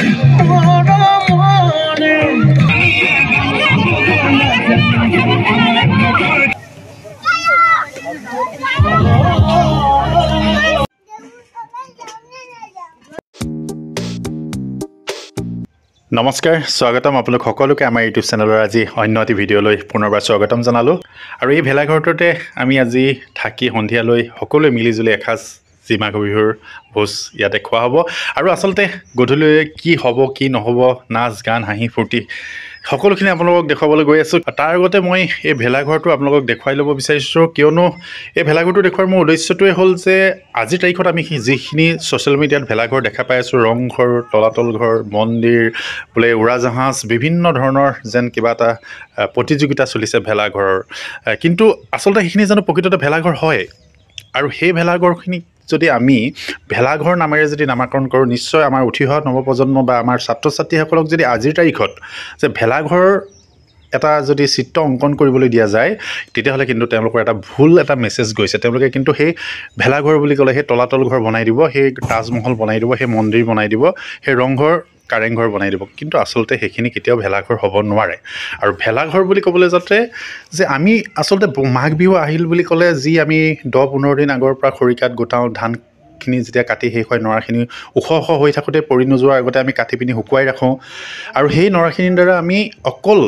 নমস্কাৰ স্বাগতম আপোনালোক সকলোকে আমাৰ ইউটিউব চেনেলৰ আজি অন্য এটি ভিডিঅ'লৈ পুনৰবাৰ স্বাগতম জনালোঁ আৰু এই ভেলাঘৰটোতে আমি আজি থাকি সন্ধিয়ালৈ সকলোৱে মিলিজুলি এসাঁজ যি মাঘ বিহুৰ ভোজ ইয়াতে খোৱা হ'ব আৰু আচলতে গধূলি কি হ'ব কি নহ'ব নাচ গান হাঁহি ফূৰ্তি সকলোখিনি আপোনালোকক দেখুৱাবলৈ গৈ আছোঁ তাৰ আগতে মই এই ভেলাঘৰটো আপোনালোকক দেখুৱাই ল'ব বিচাৰিছোঁ কিয়নো এই ভেলাঘৰটো দেখুৱাৰ মোৰ উদ্দেশ্যটোৱে হ'ল যে আজিৰ তাৰিখত আমি যিখিনি ছ'চিয়েল মিডিয়াত ভেলাঘৰ দেখা পাই আছোঁ ৰংঘৰ তলাতল ঘৰ মন্দিৰ বোলে উৰাজাহাজ বিভিন্ন ধৰণৰ যেন কিবা এটা প্ৰতিযোগিতা চলিছে ভেলাঘৰৰ কিন্তু আচলতে সেইখিনি জানো প্ৰকৃততে ভেলাঘৰ হয় আৰু সেই ভেলাঘৰখিনিক যদি আমি ভেলাঘৰ নামেৰে যদি নামাকৰণ কৰোঁ নিশ্চয় আমাৰ উঠি অহা নৱপ্ৰজন্ম বা আমাৰ ছাত্ৰ ছাত্ৰীসকলক যদি আজিৰ তাৰিখত যে ভেলাঘৰ এটা যদি চিত্ৰ অংকন কৰিবলৈ দিয়া যায় তেতিয়াহ'লে কিন্তু তেওঁলোকৰ এটা ভুল এটা মেছেজ গৈছে তেওঁলোকে কিন্তু সেই ভেলাঘৰ বুলি ক'লে সেই তলাতল ঘৰ বনাই দিব সেই তাজমহল বনাই দিব সেই মন্দিৰ বনাই দিব সেই ৰংঘৰ কাৰেংঘৰ বনাই দিব কিন্তু আচলতে সেইখিনি কেতিয়াও ভেলাঘৰ হ'ব নোৱাৰে আৰু ভেলাঘৰ বুলি ক'বলৈ যাতে যে আমি আচলতে মাঘ বিহু আহিল বুলি ক'লে যি আমি 10-15 দিন আগৰ পৰা খৰিকাত গোটাওঁ ধানখিনি যেতিয়া কাটি শেষ হয় নৰাখিনি ওখ ওখ হৈ থাকোঁতে পৰি নোযোৱাৰ আগতে আমি কাটি পিনি শুকুৱাই ৰাখোঁ আৰু সেই নৰাখিনিৰ দ্বাৰা আমি অকল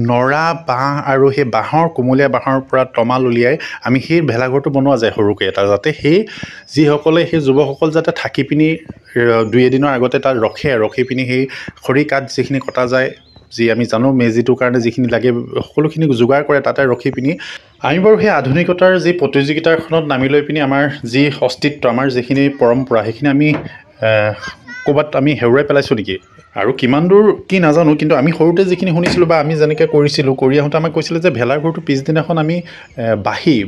নৰা বাঁহ আৰু সেই বাঁহৰ কোমলীয়া বাঁহৰ পৰা তমাল উলিয়াই আমি সেই ভেলাঘৰটো বনোৱা যায় সৰুকৈ এটা যাতে সেই যিসকলে সেই যুৱকসকল যাতে থাকি পিনি 2 এদিনৰ আগতে তাত ৰখি পিনি সেই খৰি কাঠ যিখিনি কটা যায় যি আমি জানো মেজিটোৰ কাৰণে যিখিনি লাগে সকলোখিনি যোগাৰ কৰে তাতে ৰখি পিনি আমি বাৰু সেই আধুনিকতাৰ যি প্ৰতিযোগিতাখনত নামি লৈ পিনি আমাৰ যি অস্তিত্ব আমাৰ যিখিনি পৰম্পৰা সেইখিনি আমি ক'ৰবাত আমি হেৰুৱাই পেলাইছোঁ নেকি আৰু কিমান দূৰ কি নাজানো কিন্তু আমি সৰুতে যিখিনি শুনিছিলোঁ বা আমি যেনেকৈ কৰিছিলোঁ কৰি আহোঁতে আমাক কৈছিলে যে ভেলাঘৰটো পিছদিনাখন আমি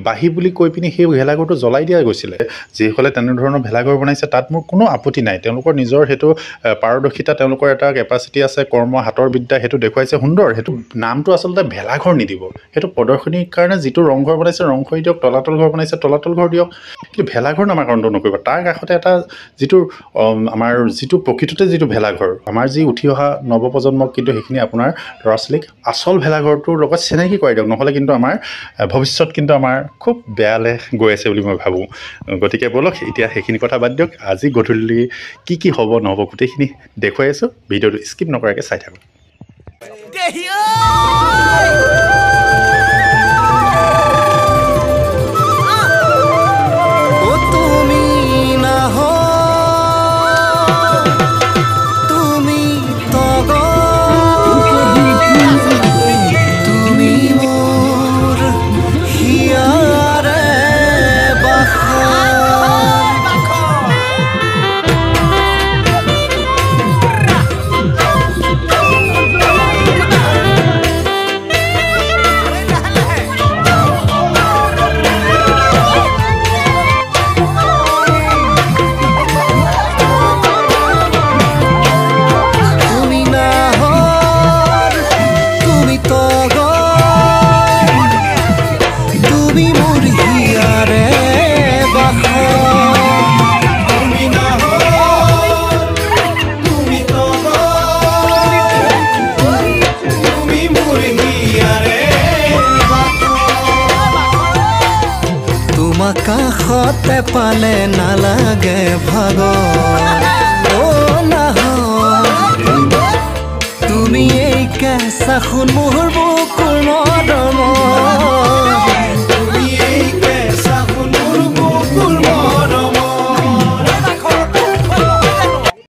বাঁহী বুলি কৈ পিনি সেই ভেলাঘৰটো জ্বলাই দিয়া গৈছিলে যিসকলে তেনেধৰণৰ ভেলাঘৰ বনাইছে তাত মোৰ কোনো আপত্তি নাই তেওঁলোকৰ নিজৰ সেইটো পাৰদৰ্শিতা তেওঁলোকৰ এটা কেপাচিটি আছে কৰ্ম হাতৰ বিদ্যা সেইটো দেখুৱাইছে সুন্দৰ সেইটো নামটো আচলতে ভেলাঘৰ নিদিব সেইটো প্ৰদৰ্শনীৰ কাৰণে যিটো ৰংঘৰ বনাইছে ৰংঘৰ দিয়ক তলাতল ঘৰ বনাইছে তলাতল ঘৰ দিয়ক কিন্তু ভেলাঘৰ নামাকৰণটো নকৰিব তাৰ কাষতে এটা যিটো আমাৰ যিটো প্ৰকৃততে যিটো ভেলাঘৰ আমাৰ যি উঠি অহা নৱপ্ৰজন্মক কিন্তু সেইখিনি আপোনাৰ ল'ৰা ছোৱালীক আচল ভেলাঘৰটোৰ লগত চিনাকি কৰাই দিয়ক নহ'লে কিন্তু আমাৰ ভৱিষ্যত কিন্তু আমাৰ খুব বেয়ালৈ গৈ আছে বুলি মই ভাবোঁ গতিকে ব'লক এতিয়া সেইখিনি কথা বাদ দিয়ক আজি গধূলি কি হ'ব নহ'ব গোটেইখিনি দেখুৱাই আছোঁ ভিডিঅ'টো স্কিপ নকৰাকৈ চাই থাকক কাষতে পালে নালাগে ভাগৰ তুমি এই কেঁচা সোণ মোৰ বুকুৰ মৰমৰ